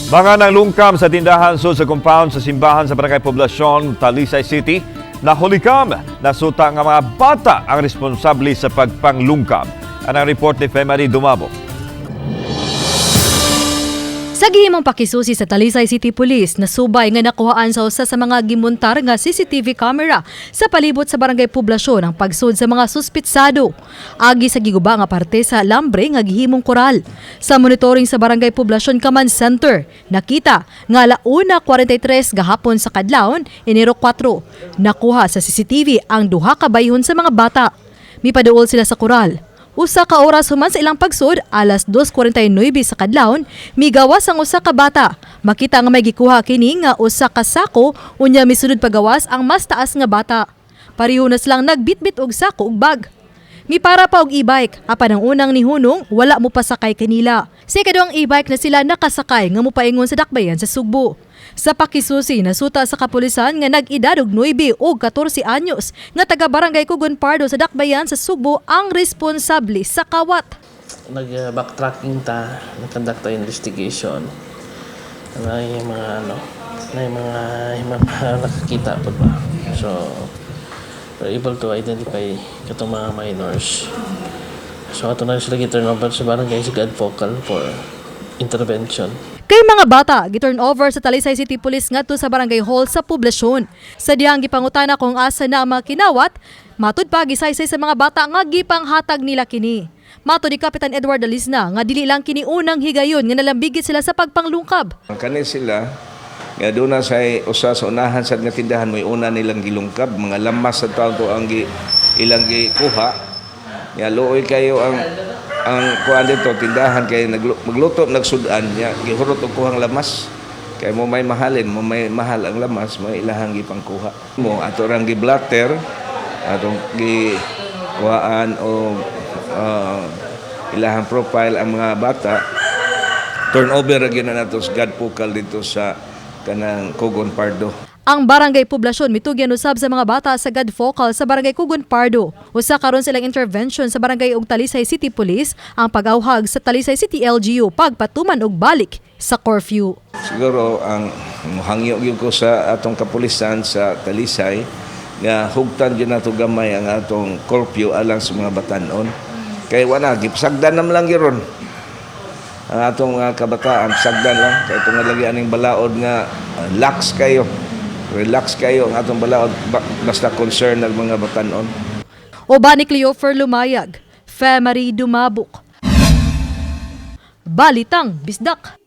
Mga nanglungkam sa tindahan sa compound sa simbahan sa Barangay Poblasyon, Talisay City, nahulikam na suta nga mga bata ang responsable sa pagpanglungkam. Ang report ni Femari Dumabo. Sa gihimong pakisusi sa Talisay City Police, nasubay nga nakuhaan sa usa sa mga gimontar nga CCTV camera sa palibot sa Barangay Poblasyon ang pagsud sa mga suspitsado. Agi sa giguba nga parte sa alambre nga gihimong koral. Sa monitoring sa Barangay Poblasyon Command Center, nakita nga 1:43 gahapon sa kadlawon, Enero 4, nakuha sa CCTV ang duha ka bayhon sa mga bata. Mipaduol sila sa koral. Usa ka oras human sa ilang pagsud, alas 2:49 sa kadlawon, migawas ang usa ka bata. Makita nga may gikuha kini nga usa ka sako, unya misunod pagawas ang mas taas nga bata. Pareho na silang nagbitbit og sako ug bag. Mipara pa og e-bike, apan ang unang nihunong wala mo pasakay kanila. Sa ikaduhang e-bike na sila nakasakay nga mopaingon sa dakbayan sa Sugbo. Sa pakisusi, nasuta sa kapulisan nga nag-edad og 9 o 14 anyos nga taga-barangay Kugon Pardo sa dakbayan sa Sugbo ang responsable sa kawat. Nag-backtracking ta, nag-conduct ta investigation. Na yung mga nakakita po ba. So, we're able to identify katong mga minors. So, ato na sila giturn over sa barangay sa God Focal for intervention. Kay mga bata, giturn over sa Talisay City Police ngadto sa Barangay Hall sa Poblasyon. Sa dihang gipangutana kung asa na ang mga kinawat, matud pa gisaysay sa mga bata nga gipanghatag nila kini. Matud ni Kapitan Edward Alisna nga dili lang kini unang higayon nga nalambigit sila sa pagpanglungkab. Kani sila nga doon na sa usa sa unahan sa nga tindahan may una nilang gilungkab, mga lamas sa taon to ang ilang gikuha. Ya luoy kayo ang kuan dito tindahan kay magluto nagsudan ya gihurot og kuhang lamas kay mo may mahalin mo may mahal ang lamas may ilahang gipangkuha mo ato rang giblatter atong kuhaan o ilahang profile ang mga bata turnover ra gyud na nato sa God Focal dito sa kanang Kugon Pardo. Ang Barangay Poblasyon mitugyan usab sa mga bata sa God Focal sa Barangay Kugon Pardo. Usa karon silang intervention sa Barangay ug Talisay City Police ang pag-awhag sa Talisay City LGU pagpatuman og balik sa curfew. Siguro ang hangyo gyud ko sa atong kapulisan sa Talisay nga hugtan gyud nato gamay ang atong curfew alang sa mga batanon. Kay wala gipsagdan nam lang gyud ang atong kabataan sagdan lang kay itong lagi aning balaod nga relax kayo ang atong balaod basta concern ng mga batanon. Oba ni Cleofer Lumayag, Femari Dumabok. Balitang Bisdak.